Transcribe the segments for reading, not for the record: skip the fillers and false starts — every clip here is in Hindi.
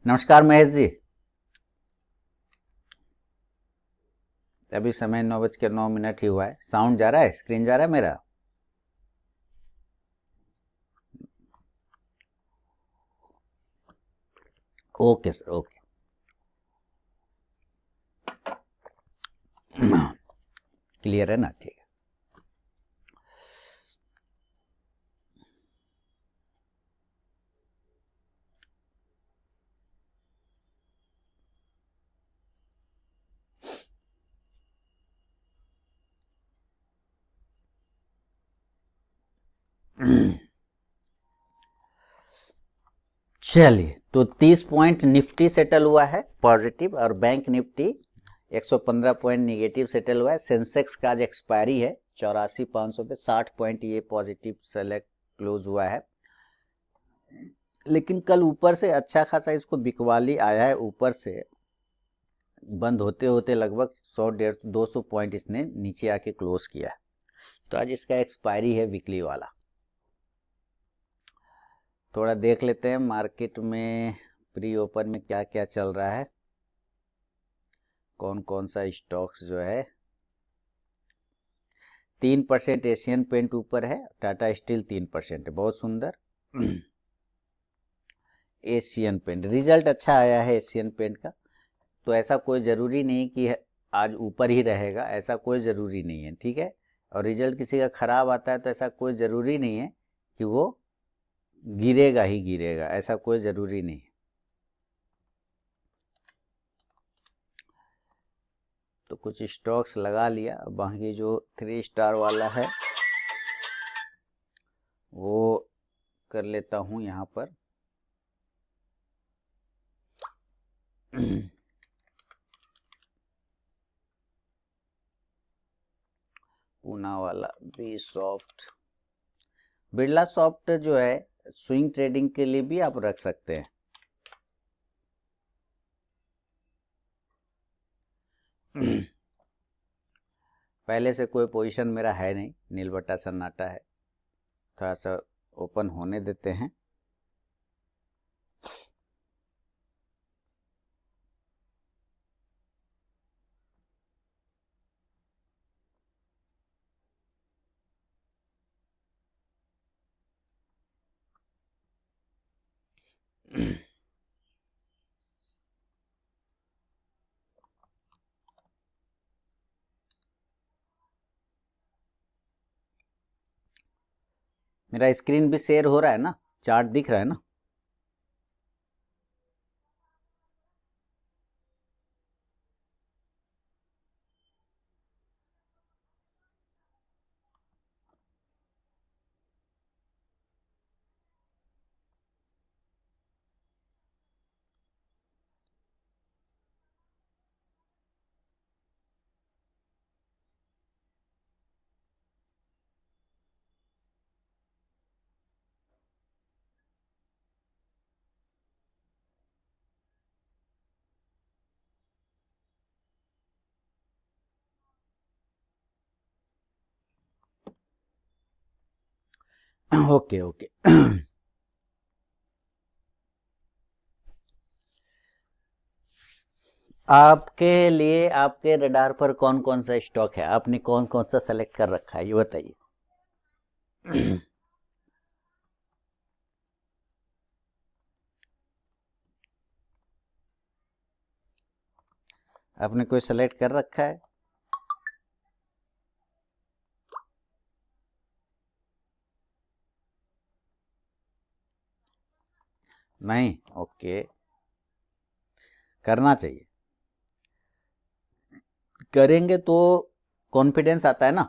नमस्कार महेश जी। अभी समय 9:09 ही हुआ है। साउंड जा रहा है, स्क्रीन जा रहा है मेरा? Okay sir, okay. क्लियर है ना? ठीक है। चलिए, तो 30 पॉइंट निफ्टी सेटल हुआ है पॉजिटिव, और bank Nifty 115 point negative settle हुआ है। सेंसेक्स का आज एक्सपायरी है 84,500 पे, 60 पॉइंट ये पॉजिटिव सेलेक्ट क्लोज हुआ है। लेकिन कल ऊपर से अच्छा खासा इसको बिकवाली आया है। ऊपर से बंद होते होते लगभग 100-150-200 पॉइंट इसने नीचे आके क्लोज किया है। तो आज इसका एक्सपायरी है वीकली वाला। थोड़ा देख लेते हैं मार्केट में प्री ओपन में क्या क्या चल रहा है, कौन कौन सा स्टॉक्स जो है। 3% एशियन पेंट ऊपर है, टाटा स्टील 3% है, बहुत सुंदर। एशियन पेंट रिजल्ट अच्छा आया है एशियन पेंट का, तो ऐसा कोई ज़रूरी नहीं कि आज ऊपर ही रहेगा, ऐसा कोई ज़रूरी नहीं है, ठीक है। और रिजल्ट किसी का ख़राब आता है तो ऐसा कोई ज़रूरी नहीं है कि वो गिरेगा ही गिरेगा, ऐसा कोई ज़रूरी नहीं है। तो कुछ स्टॉक्स लगा लिया। बाकी जो 3 स्टार वाला है वो कर लेता हूँ यहाँ पर। पूना वाला बी सॉफ्ट, बिरला सॉफ्ट जो है स्विंग ट्रेडिंग के लिए भी आप रख सकते हैं। पहले से कोई पोजीशन मेरा है नहीं, नील बट्टा सन्नाटा है। थोड़ा सा ओपन होने देते हैं। मेरा स्क्रीन भी शेयर हो रहा है ना? चार्ट दिख रहा है ना? Okay okay. आपके लिए आपके रडार पर कौन कौन सा स्टॉक है? आपने कौन कौन सा सेलेक्ट कर रखा है ये बताइए। आपने कोई सेलेक्ट कर रखा है? नहीं? ओके, करना चाहिए। करेंगे तो कॉन्फिडेंस आता है ना।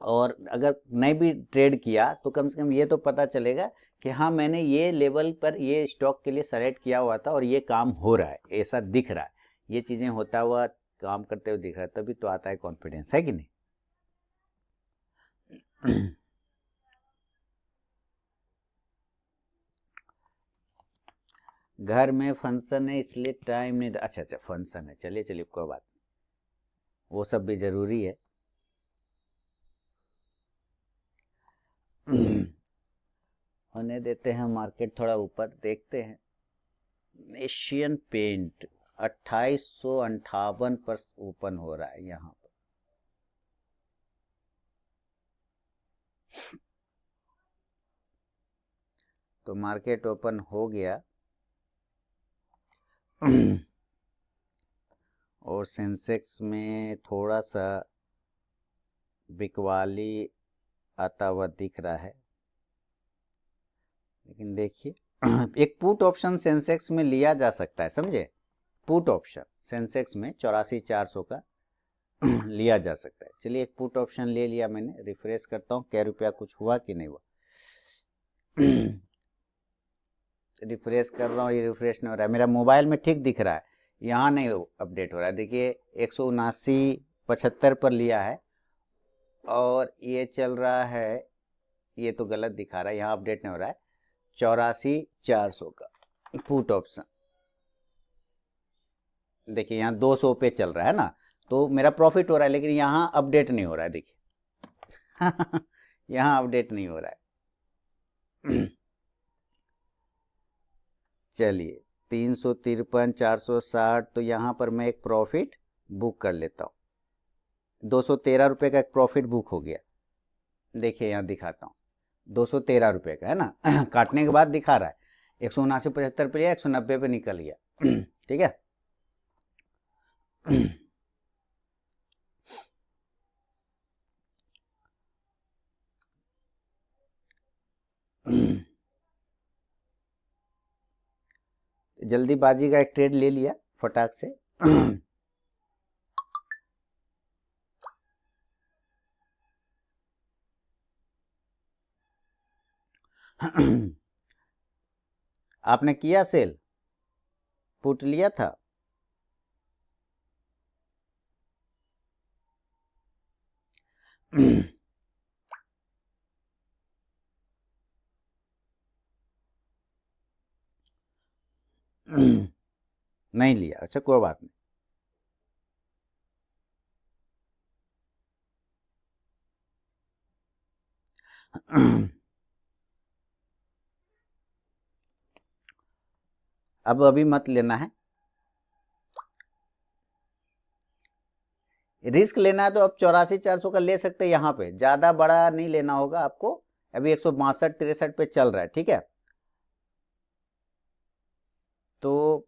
और अगर नहीं भी ट्रेड किया तो कम से कम ये तो पता चलेगा कि हाँ, मैंने ये लेवल पर ये स्टॉक के लिए सेलेक्ट किया हुआ था और ये काम हो रहा है, ऐसा दिख रहा है, ये चीज़ें होता हुआ काम करते हुए दिख रहा है, तभी तो आता है कॉन्फिडेंस, है कि नहीं? घर में फंक्शन है इसलिए टाइम नहीं। अच्छा अच्छा, फंक्शन है, चलिए चलिए, कोई बात नहीं, वो सब भी ज़रूरी है। होने देते हैं, मार्केट थोड़ा ऊपर देखते हैं। एशियन पेंट 2858 पर ओपन हो रहा है यहाँ पर। तो मार्केट ओपन हो गया और सेंसेक्स में थोड़ा सा बिकवाली आता हुआ दिख रहा है, लेकिन देखिए एक पुट ऑप्शन सेंसेक्स में लिया जा सकता है, समझे। पुट ऑप्शन सेंसेक्स में 84,400 का लिया जा सकता है। चलिए एक पुट ऑप्शन ले लिया मैंने, रिफ्रेश करता हूँ क्या रुपया कुछ हुआ कि नहीं हुआ। रिफ्रेश कर रहा हूँ, ये रिफ्रेश नहीं हो रहा है। मेरा मोबाइल में ठीक दिख रहा है, यहाँ नहीं अपडेट हो रहा है। देखिए 179.75 पर लिया है और ये चल रहा है, ये तो गलत दिखा रहा है, यहाँ अपडेट नहीं हो रहा है। 84,400 का पुट ऑप्शन, देखिए यहाँ 200 पे चल रहा है ना, तो मेरा प्रॉफिट हो रहा है, लेकिन यहाँ अपडेट नहीं हो रहा है, देखिए यहाँ अपडेट नहीं हो रहा है। चलिए 353, 460, तो यहाँ पर मैं एक प्रॉफिट बुक कर लेता हूँ। 213 रुपये का एक प्रॉफिट बुक हो गया। देखिए यहाँ दिखाता हूँ, 213 रुपये का है ना। काटने के बाद दिखा रहा है 179.75 पे लिया, 190 पे निकल गया। ठीक है। जल्दीबाजी का एक ट्रेड ले लिया फटाक से। आपने किया सेल, पुट लिया था? नहीं लिया, अच्छा कोई बात नहीं। अब अभी मत लेना है, रिस्क लेना है तो अब 84,400 का ले सकते हैं। यहाँ पे ज्यादा बड़ा नहीं लेना होगा आपको, अभी 162-63 पे चल रहा है, ठीक है। तो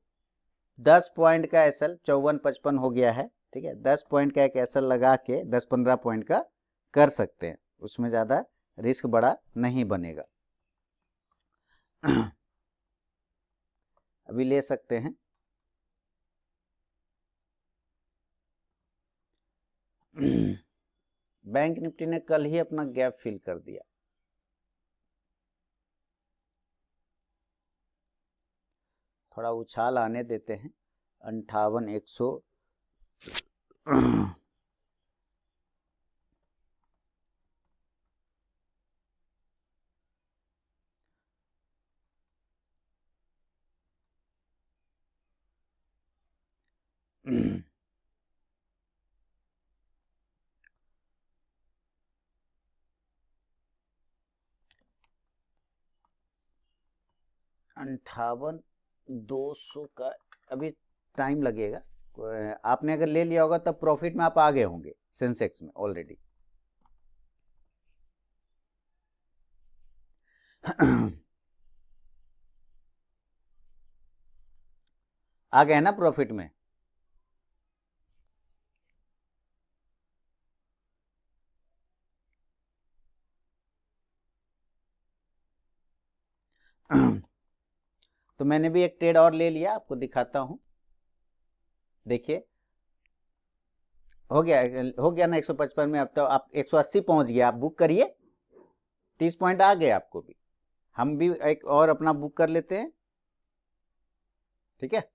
10 पॉइंट का एसएल 54-55 हो गया है, ठीक है। 10 पॉइंट का एक एसएल लगा के 10-15 पॉइंट का कर सकते हैं, उसमें ज्यादा रिस्क बड़ा नहीं बनेगा। अभी ले सकते हैं। बैंक निफ्टी ने कल ही अपना गैप फिल कर दिया, थोड़ा उछाल आने देते हैं। 58,100 58,200 का अभी टाइम लगेगा। आपने अगर ले लिया होगा तब प्रॉफिट में आप आगे होंगे सेंसेक्स में ऑलरेडी। आ गए ना प्रॉफिट में। तो मैंने भी एक ट्रेड और ले लिया, आपको दिखाता हूं। देखिए हो गया ना 155 में। अब तो आप 180 पहुंच गया, आप बुक करिए, 30 पॉइंट आ गए आपको भी। हम भी एक और अपना बुक कर लेते हैं, ठीक है।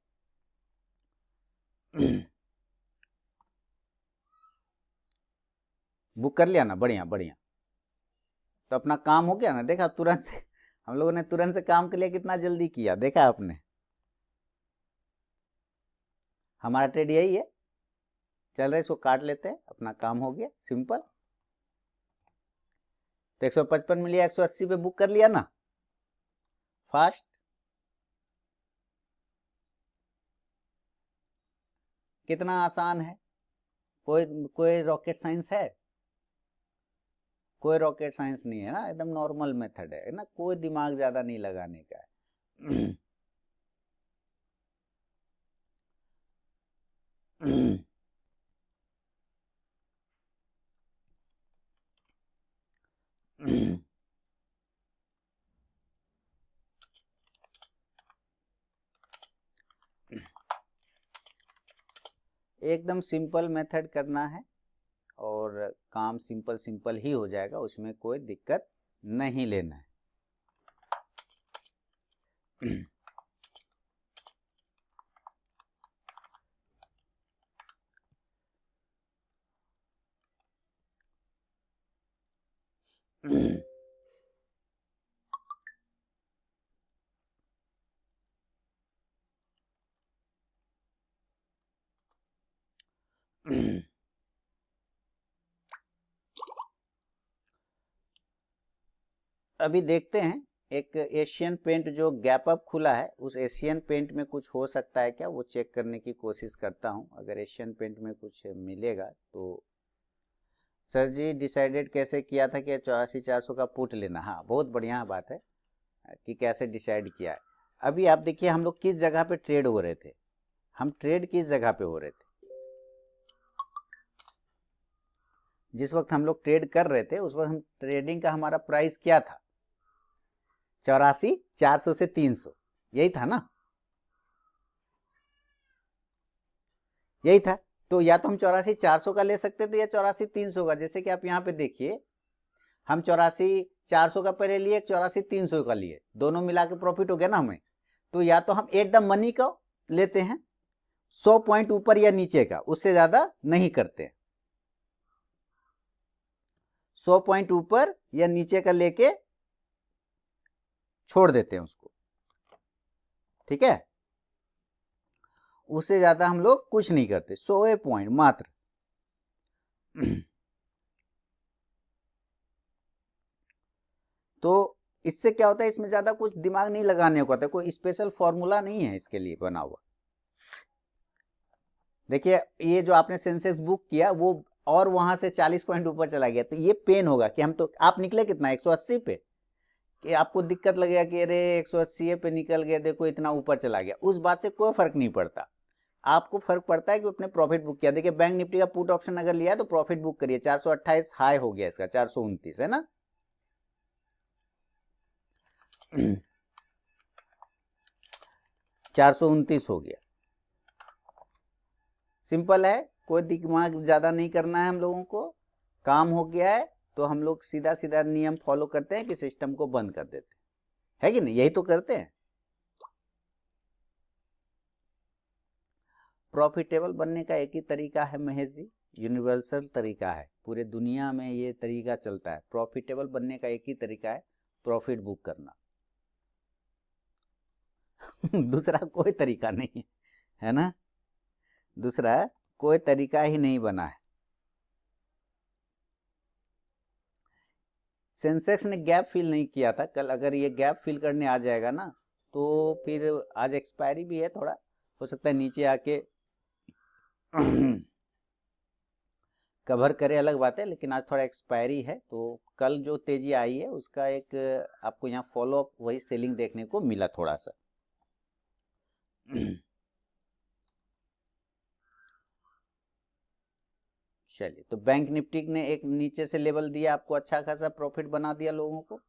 बुक कर लिया ना, बढ़िया बढ़िया। तो अपना काम हो गया ना, देखा तुरंत से हम लोगों ने तुरंत से काम के लिए कितना जल्दी किया, देखा आपने। हमारा ट्रेड यही है, चल रहा है, इसको काट लेते हैं, अपना काम हो गया सिंपल। तो 155 में लिया, 180 पे बुक कर लिया ना, फास्ट। कितना आसान है, कोई कोई रॉकेट साइंस है? कोई रॉकेट साइंस नहीं है ना, एकदम नॉर्मल मेथड है ना, कोई दिमाग ज्यादा नहीं लगाने का है। एकदम सिंपल मेथड करना है और काम सिंपल सिंपल ही हो जाएगा, उसमें कोई दिक्कत नहीं लेना है। अभी देखते हैं एक एशियन पेंट जो गैप अप खुला है, उस एशियन पेंट में कुछ हो सकता है क्या, वो चेक करने की कोशिश करता हूं। अगर एशियन पेंट में कुछ मिलेगा तो सर जी डिसाइडेड कैसे किया था कि 84,400 का पुट लेना? हाँ, बहुत बढ़िया बात है कि कैसे डिसाइड किया है। अभी आप देखिए हम लोग किस जगह पे ट्रेड हो रहे थे, हम ट्रेड किस जगह पे हो रहे थे, जिस वक्त हम लोग ट्रेड कर रहे थे उस वक्त हम ट्रेडिंग का हमारा प्राइस क्या था? 84,400 से 300, यही था ना, यही था। तो या तो हम 84,400 का ले सकते थे या 84,300 का। जैसे कि आप यहाँ पे देखिए, हम 84,400 का पहले लिए, 84,300 का लिए, दोनों मिला के प्रॉफिट हो गया ना हमें। तो या तो हम एट द मनी का लेते हैं, 100 पॉइंट ऊपर या नीचे का, उससे ज्यादा नहीं करते। 100 पॉइंट ऊपर या नीचे का लेके छोड़ देते हैं उसको, ठीक है। उससे ज्यादा हम लोग कुछ नहीं करते, 100 पॉइंट मात्र। तो इससे क्या होता है, इसमें ज्यादा कुछ दिमाग नहीं लगाने को होता है, कोई स्पेशल फॉर्मूला नहीं है इसके लिए बना हुआ। देखिए ये जो आपने सेंसेक्स बुक किया वो और वहां से 40 पॉइंट ऊपर चला गया, तो ये पेन होगा कि हम तो, आप निकले कितना 180 पे, कि आपको दिक्कत लगेगा कि अरे 180 पे निकल गया, देखो इतना ऊपर चला गया। उस बात से कोई फर्क नहीं पड़ता, आपको फर्क पड़ता है कि अपने प्रॉफिट बुक किया। देखिए बैंक निफ्टी का पुट ऑप्शन अगर लिया है तो प्रॉफिट बुक करिए, 428 हाई हो गया इसका, 429 है ना। 429 हो गया, सिंपल है, कोई दिमाग ज्यादा नहीं करना है हम लोगों को, काम हो गया है तो हम लोग सीधा सीधा नियम फॉलो करते हैं कि सिस्टम को बंद कर देते हैं, है कि नहीं, यही तो करते हैं। प्रॉफिटेबल बनने का एक ही तरीका है महेश जी, यूनिवर्सल तरीका है, पूरे दुनिया में ये तरीका चलता है। प्रॉफिटेबल बनने का एक ही तरीका है, प्रॉफिट बुक करना। दूसरा कोई तरीका नहीं है, है ना, दूसरा कोई तरीका ही नहीं बना है। सेंसेक्स ने गैप फिल नहीं किया था कल, अगर ये गैप फिल करने आ जाएगा ना तो फिर आज एक्सपायरी भी है, थोड़ा हो सकता है नीचे आके कवर करे, अलग बात है, लेकिन आज थोड़ा एक्सपायरी है। तो कल जो तेजी आई है उसका एक आपको यहाँ फॉलो अप वही सेलिंग देखने को मिला थोड़ा सा। चलिए, तो बैंक निफ्टी ने एक नीचे से लेवल दिया आपको, अच्छा खासा प्रॉफिट बना दिया लोगों को।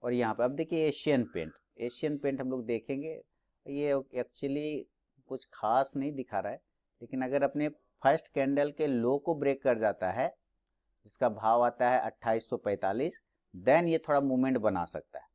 और यहाँ पे अब देखिए एशियन पेंट, एशियन पेंट हम लोग देखेंगे, ये एक्चुअली कुछ खास नहीं दिखा रहा है, लेकिन अगर अपने फर्स्ट कैंडल के लो को ब्रेक कर जाता है, जिसका भाव आता है 2845, देन ये थोड़ा मूवमेंट बना सकता है।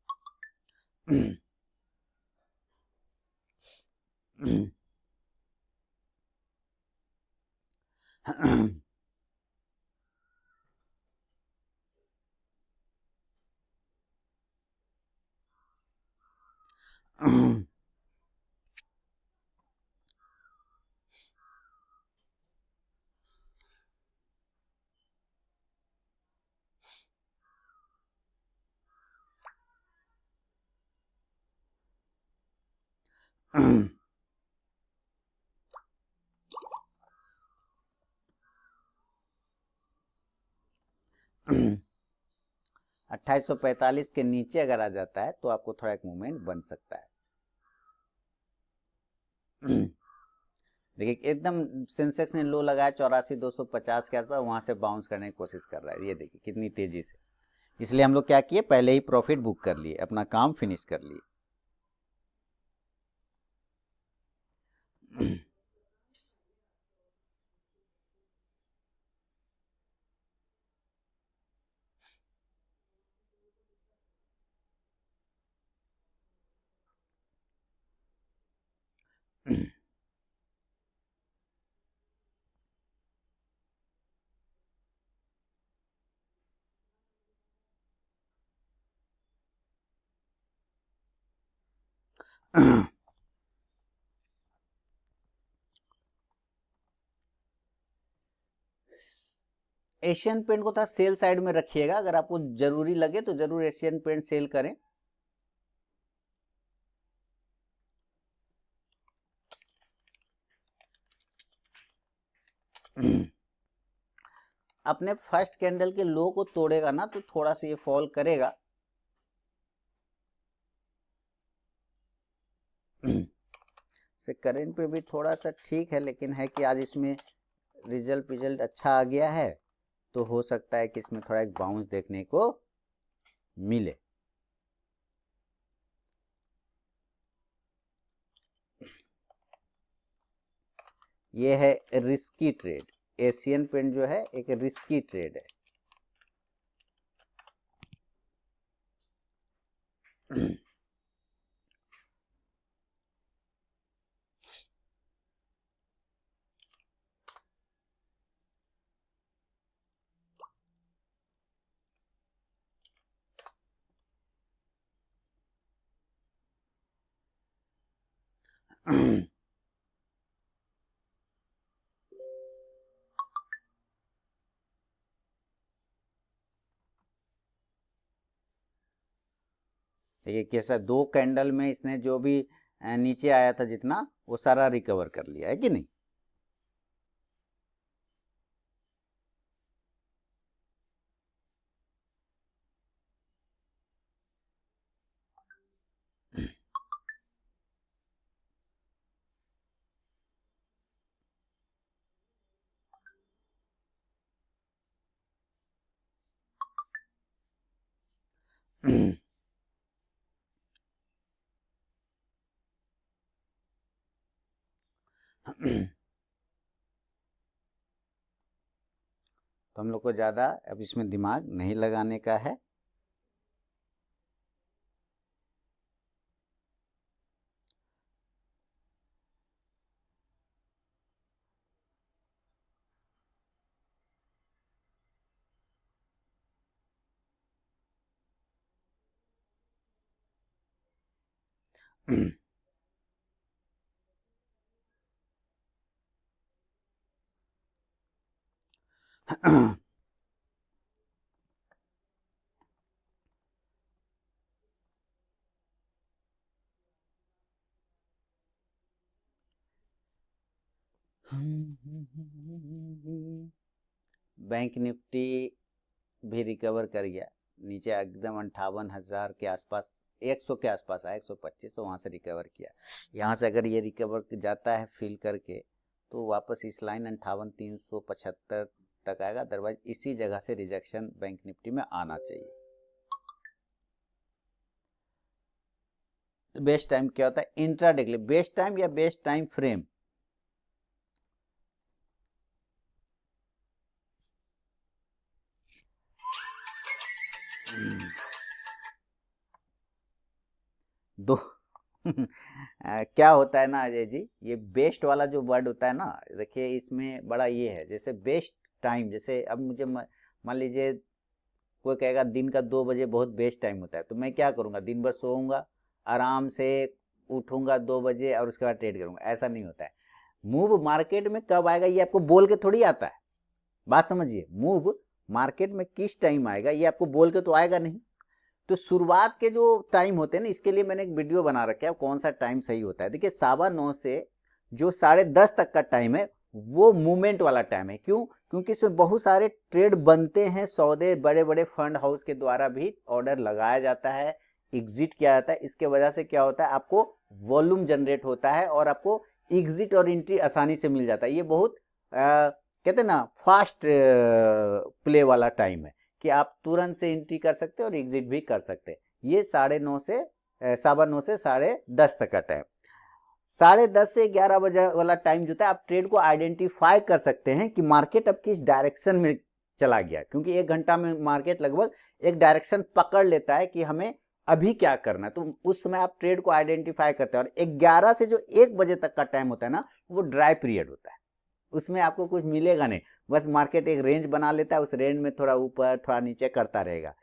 2845 के नीचे अगर आ जाता है तो आपको थोड़ा एक मूवमेंट बन सकता है। देखिए एकदम सेंसेक्स ने लो लगाया 84,250 के आसपास, वहां से बाउंस करने की कोशिश कर रहा है। ये देखिए कितनी तेजी से, इसलिए हम लोग क्या किए, पहले ही प्रॉफिट बुक कर लिए, अपना काम फिनिश कर लिए। एशियन पेंट को था सेल साइड में रखिएगा, अगर आपको जरूरी लगे तो जरूर एशियन पेंट सेल करें। अपने फर्स्ट कैंडल के लो को तोड़ेगा ना तो थोड़ा सा ये फॉल करेगा। से करंट पे भी थोड़ा सा ठीक है, लेकिन है कि आज इसमें रिजल्ट अच्छा आ गया है, तो हो सकता है कि इसमें थोड़ा एक बाउंस देखने को मिले। ये है रिस्की ट्रेड, एशियन पेंट जो है एक रिस्की ट्रेड है। देखिए कैसा, 2 कैंडल में इसने जो भी नीचे आया था जितना, वो सारा रिकवर कर लिया है कि नहीं। तो हम लोग को ज़्यादा अब इसमें दिमाग नहीं लगाने का है। बैंक निफ्टी भी रिकवर कर गया, नीचे एकदम 58,000 के आसपास, 100 के आसपास आया, 125, तो वहाँ से रिकवर किया। यहाँ से अगर ये रिकवर जाता है फिल करके तो वापस इस लाइन 58,375 तक आएगा, अदरवाइज इसी जगह से रिजेक्शन बैंक निफ्टी में आना चाहिए। बेस्ट टाइम क्या होता है इंट्राडे के लिए, बेस्ट टाइम या बेस्ट टाइम फ्रेम, दो क्या होता है ना अजय जी, ये बेस्ट वाला जो वर्ड होता है ना, देखिए इसमें बड़ा ये है, जैसे बेस्ट टाइम, जैसे अब मुझे मान लीजिए कोई कहेगा दिन का 2 बजे बहुत बेस्ट टाइम होता है, तो मैं क्या करूंगा, दिन भर सोऊंगा, आराम से उठूंगा 2 बजे और उसके बाद ट्रेड करूंगा। ऐसा नहीं होता है। मूव मार्केट में कब आएगा ये आपको बोल के थोड़ी आता है, बात समझिए। मूव मार्केट में किस टाइम आएगा ये आपको बोल के तो आएगा नहीं। तो शुरुआत के जो टाइम होते हैं ना, इसके लिए मैंने एक वीडियो बना रखा है, कौन सा टाइम सही होता है। देखिए 9:15 से जो 10:30 तक का टाइम है वो मूवमेंट वाला टाइम है। क्यों? क्योंकि इसमें बहुत सारे ट्रेड बनते हैं, सौदे बड़े बड़े फंड हाउस के द्वारा भी ऑर्डर लगाया जाता है, एग्जिट किया जाता है। इसके वजह से क्या होता है, आपको वॉल्यूम जनरेट होता है और आपको एग्जिट और एंट्री आसानी से मिल जाता है। ये बहुत कहते हैं ना फास्ट प्ले वाला टाइम है कि आप तुरंत से एंट्री कर सकते हैं और एग्जिट भी कर सकते हैं। ये 9:30 से 9:15 से 10:30 तक का टाइम। 10:30 से 11 बजे वाला टाइम जो था, आप ट्रेड को आइडेंटिफाई कर सकते हैं कि मार्केट अब किस डायरेक्शन में चला गया, क्योंकि 1 घंटा में मार्केट लगभग एक डायरेक्शन पकड़ लेता है कि हमें अभी क्या करना है। तो उस समय आप ट्रेड को आइडेंटिफाई करते हैं। और 11 से जो 1 बजे तक का टाइम होता है ना, वो ड्राई पीरियड होता है। उसमें आपको कुछ मिलेगा नहीं, बस मार्केट एक रेंज बना लेता है, उस रेंज में थोड़ा ऊपर थोड़ा नीचे करता रहेगा।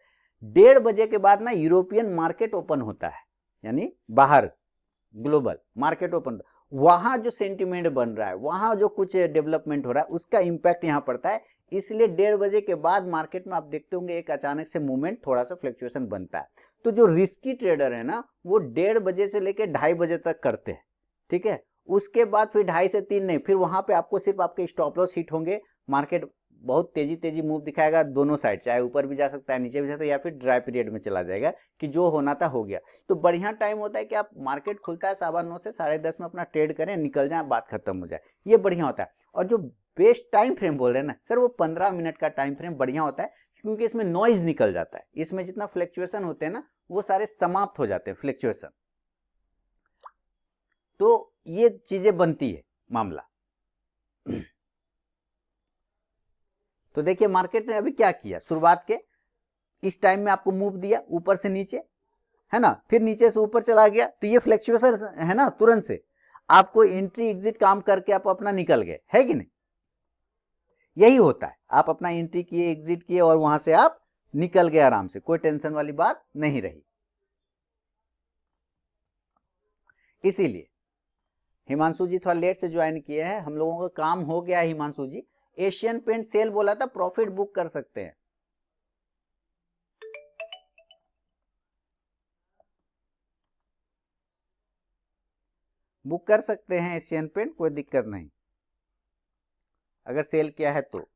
1:30 बजे के बाद ना यूरोपियन मार्केट ओपन होता है, यानी बाहर ग्लोबल मार्केट ओपन, वहां जो सेंटिमेंट बन रहा है, वहां जो कुछ डेवलपमेंट हो रहा है, उसका इंपैक्ट यहां पड़ता है। इसलिए 1:30 बजे के बाद मार्केट में आप देखते होंगे एक अचानक से मूवमेंट, थोड़ा सा फ्लक्चुएशन बनता है। तो जो रिस्की ट्रेडर है ना, वो 1:30 बजे से लेकर 2:30 बजे तक करते हैं, ठीक है। उसके बाद फिर 2:30 से 3 नहीं, फिर वहां पे आपको सिर्फ आपके स्टॉप लॉस हिट होंगे। मार्केट बहुत तेजी मूव दिखाएगा दोनों साइड, चाहे ऊपर भी जा सकता है, नीचे भी जा सकता है, या फिर ड्राई पीरियड में चला जाएगा कि जो होना था हो गया। तो बढ़िया टाइम होता है कि आप मार्केट खुलता है 9:15 से 10:30 में अपना ट्रेड करें, निकल जाए, बात खत्म हो जाए, ये बढ़िया होता है। और जो बेस्ट टाइम फ्रेम बोल रहे हैं ना सर, वो 15 मिनट का टाइम फ्रेम बढ़िया होता है, क्योंकि इसमें नॉइज निकल जाता है। इसमें जितना फ्लक्चुएशन होते हैं ना, वो सारे समाप्त हो जाते हैं फ्लक्चुएशन। तो ये चीजें बनती है मामला। तो देखिए मार्केट ने अभी क्या किया, शुरुआत के इस टाइम में आपको मूव दिया ऊपर से नीचे, है ना, फिर नीचे से ऊपर चला गया, तो ये फ्लक्चुएशन है ना, तुरंत से आपको एंट्री एग्जिट काम करके आप अपना निकल गए, है कि नहीं? यही होता है, आप अपना एंट्री किए, एग्जिट किए और वहां से आप निकल गए आराम से, कोई टेंशन वाली बात नहीं रही। इसीलिए हिमांशु जी थोड़ा लेट से ज्वाइन किए हैं, हम लोगों का काम हो गया है। हिमांशु जी, एशियन पेंट सेल बोला था, प्रॉफिट बुक कर सकते हैं। बुक कर सकते हैं एशियन पेंट, कोई दिक्कत नहीं, अगर सेल किया है तो।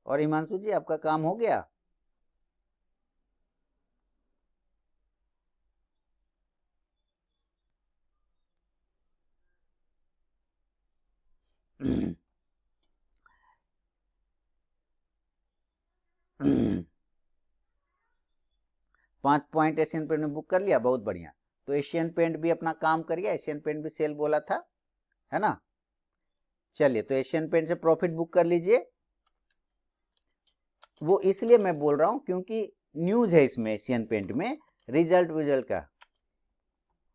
और हिमांशु जी आपका काम हो गया? पांच पॉइंट एशियन पेंट में बुक कर लिया, बहुत बढ़िया। तो एशियन पेंट भी अपना काम कर गया, एशियन पेंट भी सेल बोला था, है ना। चलिए, तो एशियन पेंट से प्रॉफिट बुक कर लीजिए। वो इसलिए मैं बोल रहा हूं क्योंकि न्यूज है इसमें, एशियन पेंट में रिजल्ट विजल्ट का,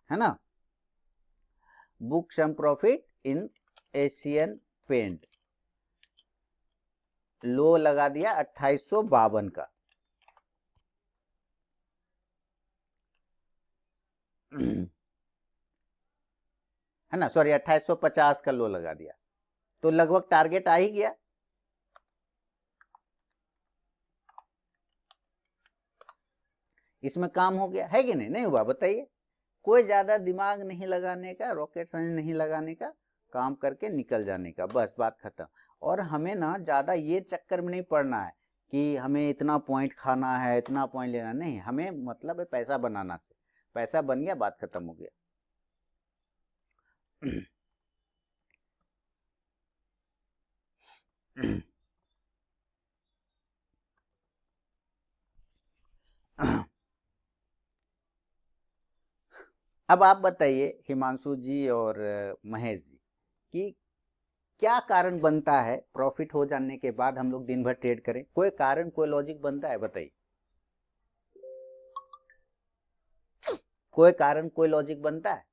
है ना। Book some profit in Asian paint, लो लगा दिया 2852 का। है ना, सॉरी 2850 का लो लगा दिया, तो लगभग टारगेट आ ही गया। इसमें काम हो गया है कि नहीं, नहीं हुआ बताइए। कोई ज्यादा दिमाग नहीं लगाने का, रॉकेट साइंस नहीं लगाने का, काम करके निकल जाने का, बस बात खत्म। और हमें ना ज्यादा ये चक्कर में नहीं पड़ना है कि हमें इतना पॉइंट खाना है, इतना पॉइंट लेना, नहीं, हमें मतलब है पैसा बनाना से। पैसा बन गया, बात खत्म हो गया। अब आप बताइए हिमांशु जी और महेश जी, कि क्या कारण बनता है प्रॉफिट हो जाने के बाद हम लोग दिन भर ट्रेड करें? कोई कारण, कोई लॉजिक बनता है, बताइए। कोई कारण, कोई लॉजिक बनता है?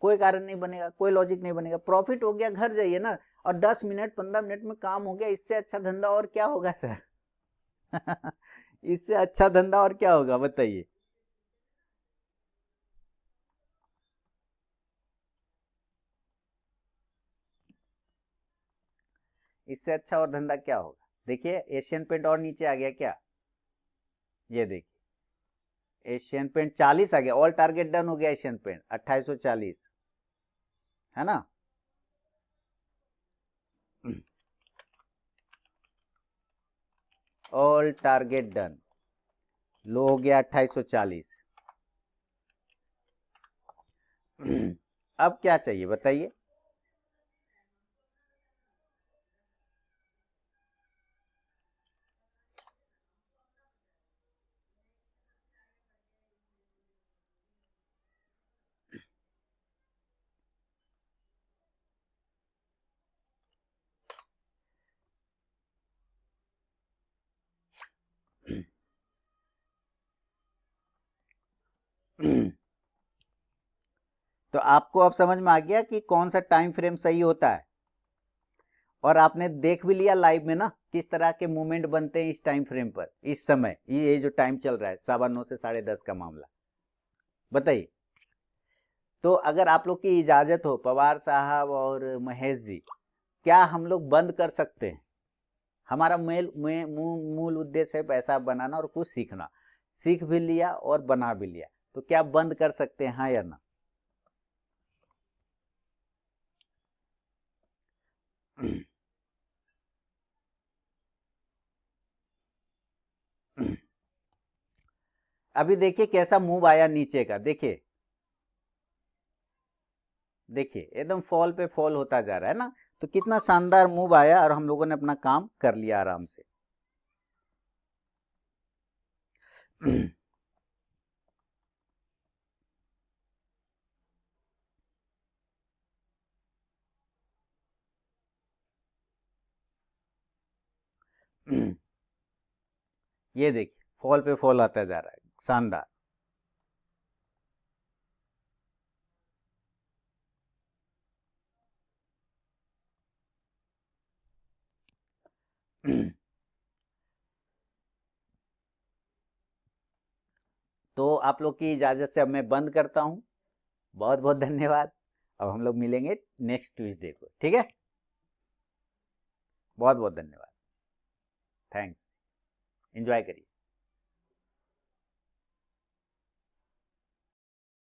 कोई कारण नहीं बनेगा, कोई लॉजिक नहीं बनेगा। प्रॉफिट हो गया, घर जाइए ना, और 10 मिनट 15 मिनट में काम हो गया। इससे अच्छा धंधा और क्या होगा सर? इससे अच्छा धंधा और क्या होगा, बताइए। इससे अच्छा और धंधा क्या होगा? देखिए एशियन पेंट और नीचे आ गया क्या, ये देखिए एशियन पेंट 40 आ गया, ऑल टारगेट डन हो गया एशियन पेंट 2840, है ना। ऑल टारगेट डन, लो हो गया 2840। अब क्या चाहिए बताइए। तो आपको अब समझ में आ गया कि कौन सा टाइम फ्रेम सही होता है, और आपने देख भी लिया लाइव में ना किस तरह के मूवमेंट बनते हैं इस टाइम फ्रेम पर, इस समय ये जो टाइम चल रहा है 9:15 से 10:30 का मामला, बताइए। तो अगर आप लोग की इजाजत हो पवार साहब और महेश जी, क्या हम लोग बंद कर सकते हैं? हमारा मूल उद्देश्य है पैसा बनाना और कुछ सीखना, सीख भी लिया और बना भी लिया, तो क्या बंद कर सकते हैं, हाँ या ना? अभी देखिए कैसा मूव आया नीचे का, देखिए देखिए एकदम फॉल पे फॉल होता जा रहा है ना, तो कितना शानदार मूव आया और हम लोगों ने अपना काम कर लिया आराम से। ये देखिए फॉल पे फॉल आता जा रहा है, शानदार। तो आप लोग की इजाजत से अब मैं बंद करता हूँ, बहुत बहुत धन्यवाद। अब हम लोग मिलेंगे नेक्स्ट ट्यूसडे को, ठीक है। बहुत बहुत धन्यवाद, थैंक्स, एंजॉय करिए।